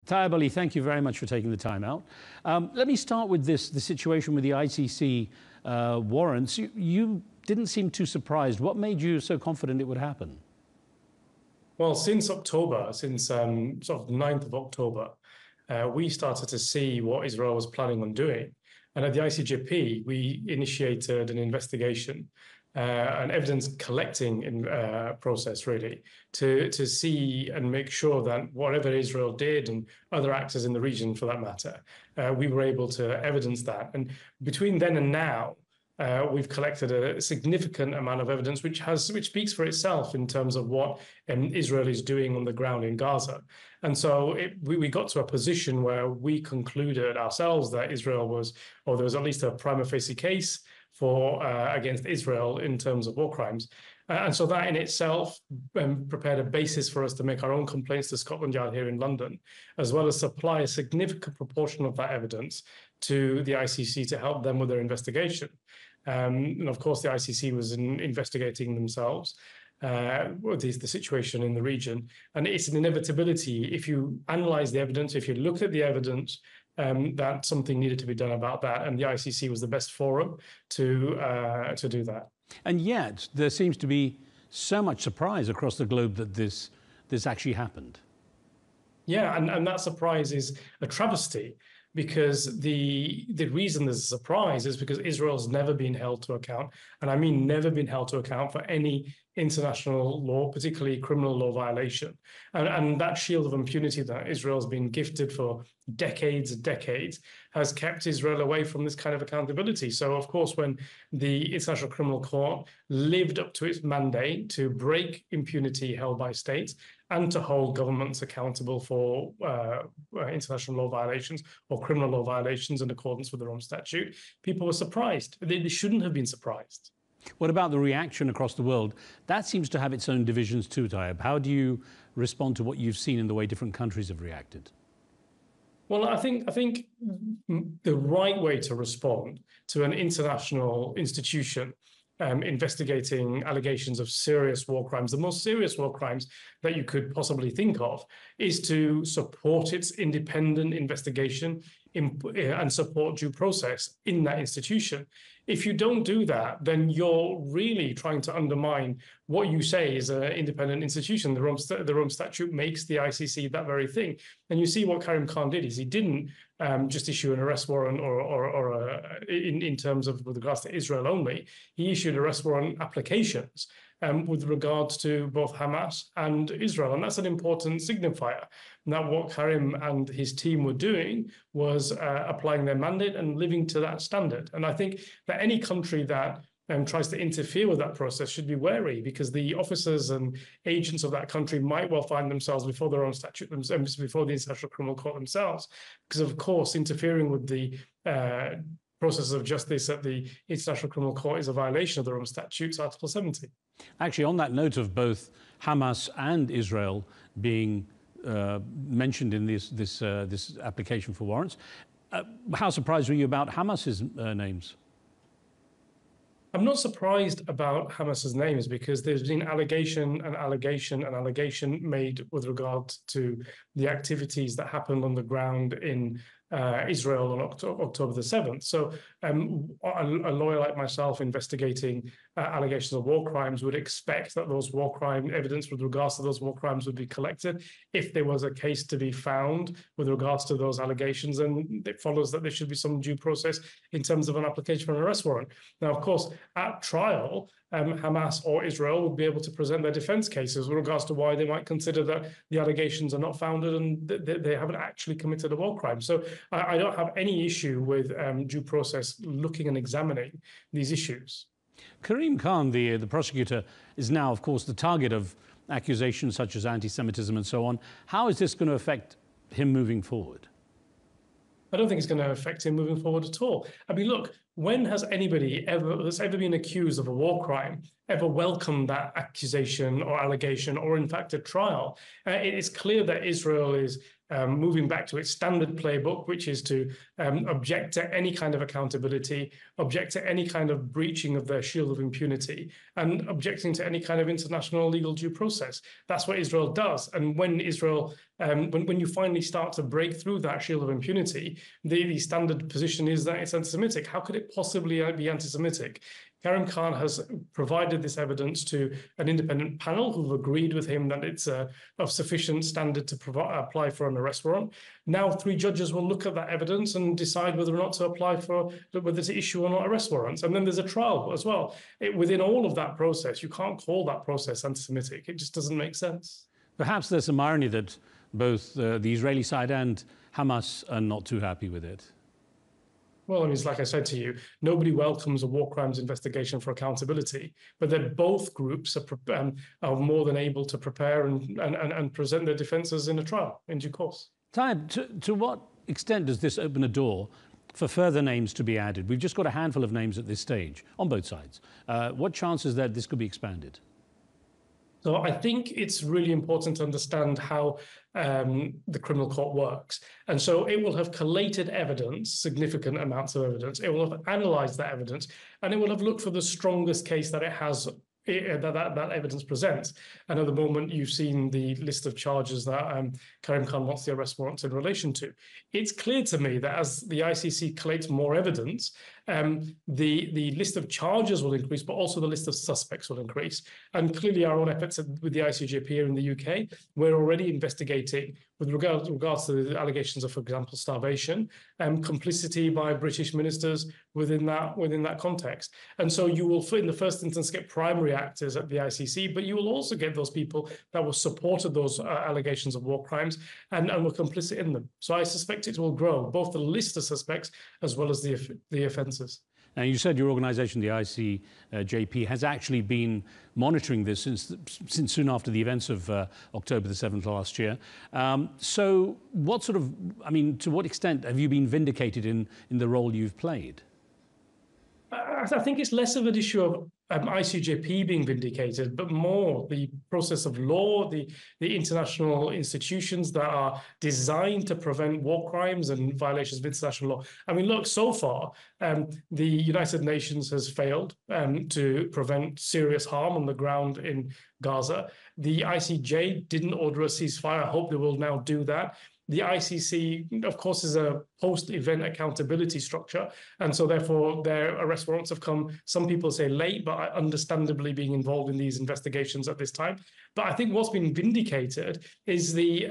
Tayab Ali, thank you very much for taking the time out. Let me start with the situation with the ICC warrants. You didn't seem too surprised. What made you so confident it would happen? Well, since October, since sort of the 9th of October, we started to see what Israel was planning on doing. And at the ICJP, we initiated an investigation, an evidence collecting process, really, to see and make sure that whatever Israel did and other actors in the region, for that matter, we were able to evidence that. And between then and now, we've collected a significant amount of evidence, which speaks for itself in terms of what Israel is doing on the ground in Gaza. And so we got to a position where we concluded ourselves that Israel was, or there was at least a prima facie case for against Israel in terms of war crimes. And so that in itself prepared a basis for us to make our own complaints to Scotland Yard here in London, as well as supply a significant proportion of that evidence to the ICC to help them with their investigation. And of course, the ICC was investigating themselves, the situation in the region. And it's an inevitability, if you analyze the evidence, if you look at the evidence, that something needed to be done about that. And the ICC was the best forum to do that. And yet there seems to be so much surprise across the globe that this actually happened. Yeah, and that surprise is a travesty, because the reason there's a surprise is because Israel's never been held to account, and I mean never been held to account for any international law, particularly criminal law violation. And that shield of impunity that Israel's been gifted for decades and decades has kept Israel away from this kind of accountability. So, of course, when the International Criminal Court lived up to its mandate to break impunity held by states and to hold governments accountable for international law violations or criminal law violations in accordance with their own statute, people were surprised. They shouldn't have been surprised. What about the reaction across the world? That seems to have its own divisions too, Tayab. How do you respond to what you've seen in the way different countries have reacted? Well, I think the right way to respond to an international institution investigating allegations of serious war crimes, the most serious war crimes that you could possibly think of, is to support its independent investigation and support due process in that institution. If you don't do that, then you're really trying to undermine what you say is an independent institution. The Rome Statute makes the ICC that very thing. And you see what Karim Khan did is he didn't just issue an arrest warrant in terms of with regards to Israel only. He issued arrest warrant applications with regards to both Hamas and Israel. And that's an important signifier. Now, what Karim and his team were doing was applying their mandate and living to that standard. And I think that any country that tries to interfere with that process should be wary, because the officers and agents of that country might well find themselves before their own statute, before the International Criminal Court themselves, because, of course, interfering with the process of justice at the International Criminal Court is a violation of their own statutes, Article 70. Actually, on that note of both Hamas and Israel being mentioned in this application for warrants, how surprised were you about Hamas's names? I'm not surprised about Hamas's names, because there's been allegation made with regard to the activities that happened on the ground in Israel on October the 7th. So a lawyer like myself investigating allegations of war crimes would expect that those war crime evidence with regards to those war crimes would be collected if there was a case to be found with regards to those allegations. And it follows that there should be some due process in terms of an application for an arrest warrant. Now, of course, at trial, Hamas or Israel would be able to present their defense cases with regards to why they might consider that the allegations are not founded and they haven't actually committed a war crime. So I don't have any issue with due process looking and examining these issues. Karim Khan, the prosecutor, is now, of course, the target of accusations such as anti-Semitism and so on. How is this going to affect him moving forward? I don't think it's going to affect him moving forward at all. I mean, look, when has anybody that's ever been accused of a war crime ever welcomed that accusation or allegation or, in fact, a trial? It is clear that Israel is moving back to its standard playbook, which is to object to any kind of accountability, object to any kind of breaching of their shield of impunity, and objecting to any kind of international legal due process. That's what Israel does. And when Israel, when you finally start to break through that shield of impunity, the standard position is that it's anti-Semitic. How could it possibly be anti-Semitic? Karim Khan has provided this evidence to an independent panel who've agreed with him that it's of sufficient standard to apply for an arrest warrant. Now, 3 judges will look at that evidence and decide whether or not to apply for, whether to issue or not arrest warrants. And then there's a trial as well. Within all of that process, you can't call that process anti-Semitic. It just doesn't make sense. Perhaps there's some irony that both the Israeli side and Hamas are not too happy with it. Well, I mean, it's like I said to you, nobody welcomes a war crimes investigation for accountability, but that both groups are more than able to prepare and present their defences in a trial in due course. Tayab, to what extent does this open a door for further names to be added? We've just got a handful of names at this stage on both sides. What chances that this could be expanded? So I think it's really important to understand how the criminal court works. And so it will have collated evidence, significant amounts of evidence. It will have analysed that evidence, and it will have looked for the strongest case that it has, that evidence presents. And at the moment, you've seen the list of charges that Karim Khan wants the arrest warrants in relation to. It's clear to me that as the ICC collates more evidence, the list of charges will increase, but also the list of suspects will increase. And clearly our own efforts with the ICJP here in the UK, we're already investigating with regards to the allegations of, for example, starvation, complicity by British ministers within that context. And so you will, in the first instance, get primary actors at the ICC, but you will also get those people that will support those allegations of war crimes and were complicit in them. So I suspect it will grow, both the list of suspects as well as the offences. Now, you said your organisation, the ICJP, has actually been monitoring this since soon after the events of October the 7th last year. So what sort of, I mean, to what extent have you been vindicated in the role you've played? I think it's less of an issue of ICJP being vindicated, but more the process of law, the international institutions that are designed to prevent war crimes and violations of international law. I mean, look, so far, the United Nations has failed to prevent serious harm on the ground in Gaza. The ICJ didn't order a ceasefire. I hope they will now do that. The ICC, of course, is a post-event accountability structure. And so therefore, their arrest warrants have come, some people say late, but understandably being involved in these investigations at this time. But I think what's been vindicated is the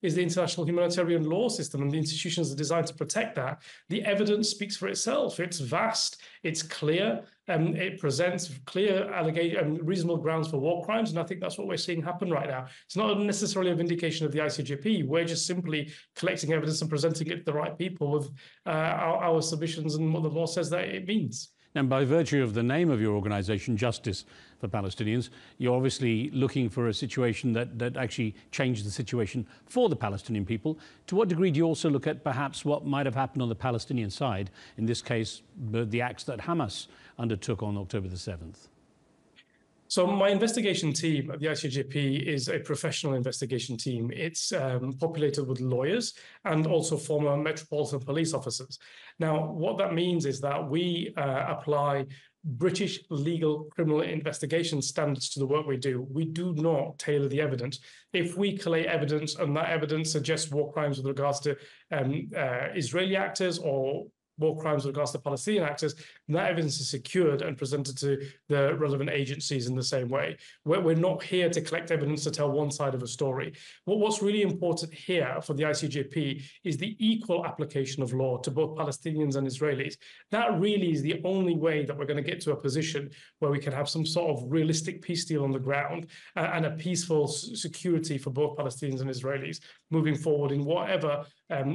international humanitarian law system, and the institutions are designed to protect that. The evidence speaks for itself. It's vast, it's clear, it presents clear reasonable grounds for war crimes, and I think that's what we're seeing happen right now. It's not necessarily a vindication of the ICJP. We're just simply collecting evidence and presenting it to the right people with our submissions and what the law says that it means. And by virtue of the name of your organisation, Justice for Palestinians, you're obviously looking for a situation that actually changes the situation for the Palestinian people. To what degree do you also look at perhaps what might have happened on the Palestinian side, in this case, the acts that Hamas undertook on October the 7th? So my investigation team at the ICJP is a professional investigation team. It's populated with lawyers and also former Metropolitan Police officers. Now, what that means is that we apply British legal criminal investigation standards to the work we do. We do not tailor the evidence. If we collate evidence and that evidence suggests war crimes with regards to Israeli actors or war crimes with regards to Palestinian actors, that evidence is secured and presented to the relevant agencies in the same way. We're not here to collect evidence to tell one side of a story. What's really important here for the ICJP is the equal application of law to both Palestinians and Israelis. That really is the only way that we're going to get to a position where we can have some sort of realistic peace deal on the ground and a peaceful security for both Palestinians and Israelis moving forward in whatever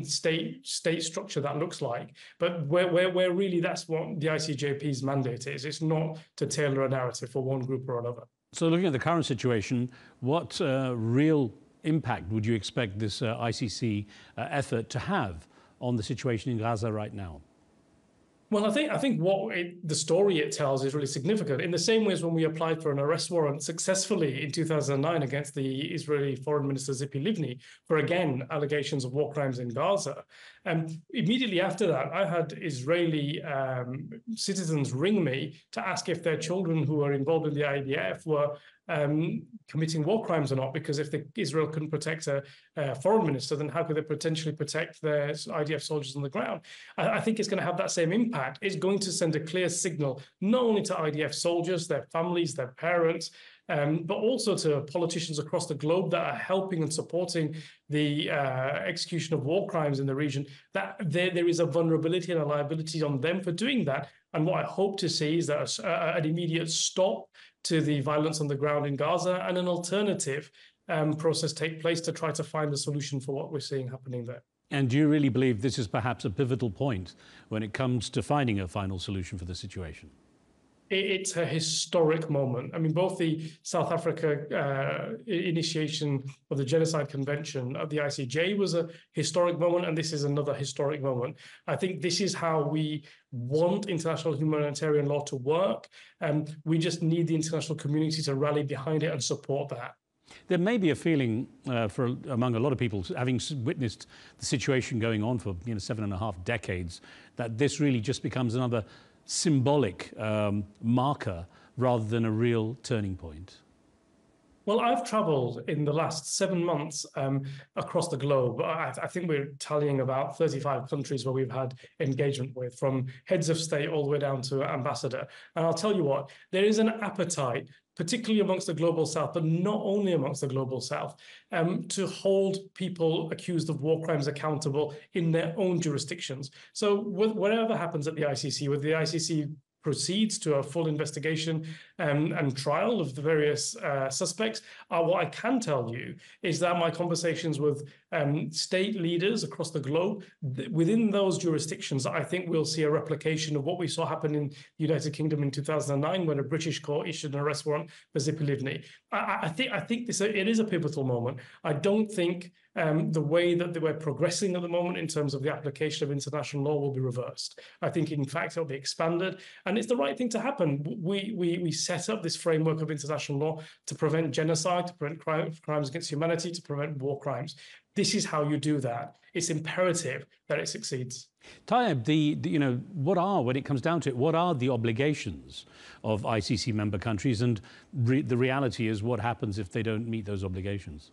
state structure that looks like. But where really that's what the ICJP's mandate is. It's not to tailor a narrative for one group or another. So looking at the current situation, what real impact would you expect this ICC effort to have on the situation in Gaza right now? Well, I think the story it tells is really significant. In the same way as when we applied for an arrest warrant successfully in 2009 against the Israeli Foreign Minister Tzipi Livni for, again, allegations of war crimes in Gaza. Immediately after that, I had Israeli citizens ring me to ask if their children who were involved in the IDF were committing war crimes or not, because if Israel couldn't protect a foreign minister, then how could they potentially protect their IDF soldiers on the ground? I think it's going to have that same impact. It's going to send a clear signal, not only to IDF soldiers, their families, their parents, but also to politicians across the globe that are helping and supporting the execution of war crimes in the region, that there is a vulnerability and a liability on them for doing that. And what I hope to see is that an immediate stop to the violence on the ground in Gaza and an alternative process take place to try to find a solution for what we're seeing happening there. And do you really believe this is perhaps a pivotal point when it comes to finding a final solution for the situation? It's a historic moment. I mean, both the South Africa initiation of the Genocide Convention of the ICJ was a historic moment, and this is another historic moment. I think this is how we want international humanitarian law to work, and we just need the international community to rally behind it and support that. There may be a feeling among a lot of people, having witnessed the situation going on for 7.5 decades, that this really just becomes another symbolic marker rather than a real turning point. Well, I've traveled in the last 7 months across the globe. I think we're tallying about 35 countries where we've had engagement with, from heads of state all the way down to ambassador. And I'll tell you what, there is an appetite, particularly amongst the global south, but not only amongst the global south, to hold people accused of war crimes accountable in their own jurisdictions. So whatever happens at the ICC, whether the ICC proceeds to a full investigation and trial of the various suspects, what I can tell you is that my conversations with state leaders across the globe, within those jurisdictions, I think we'll see a replication of what we saw happen in the United Kingdom in 2009 when a British court issued an arrest warrant for Tzipi Livni. I think it is a pivotal moment. I don't think the way that we're progressing at the moment in terms of the application of international law will be reversed. I think, in fact, it'll be expanded, and it's the right thing to happen. We set up this framework of international law to prevent genocide, to prevent crimes against humanity, to prevent war crimes. This is how you do that. It's imperative that it succeeds. Tayab, when it comes down to it, what are the obligations of ICC member countries? And the reality is, what happens if they don't meet those obligations?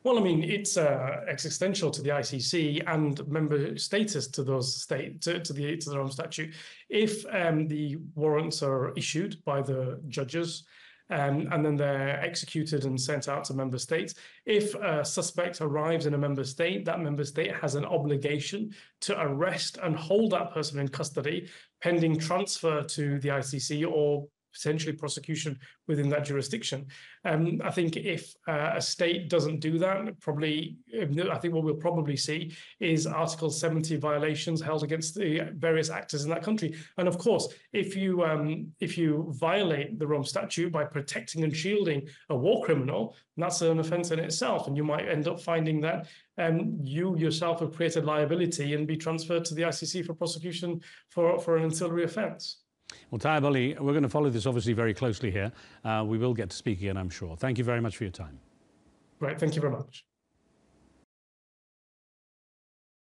Well, I mean, it's existential to the ICC and member status to those to their own statute. If the warrants are issued by the judges, and then they're executed and sent out to member states. If a suspect arrives in a member state, that member state has an obligation to arrest and hold that person in custody pending transfer to the ICC or potentially prosecution within that jurisdiction. I think if a state doesn't do that, I think what we'll probably see is Article 70 violations held against the various actors in that country. And of course, if you violate the Rome Statute by protecting and shielding a war criminal, that's an offence in itself, and you might end up finding that you yourself have created liability and be transferred to the ICC for prosecution for an ancillary offence. Well, Tayab Ali, we're going to follow this obviously very closely here. We will get to speak again, I'm sure. Thank you very much for your time. Right, thank you very much.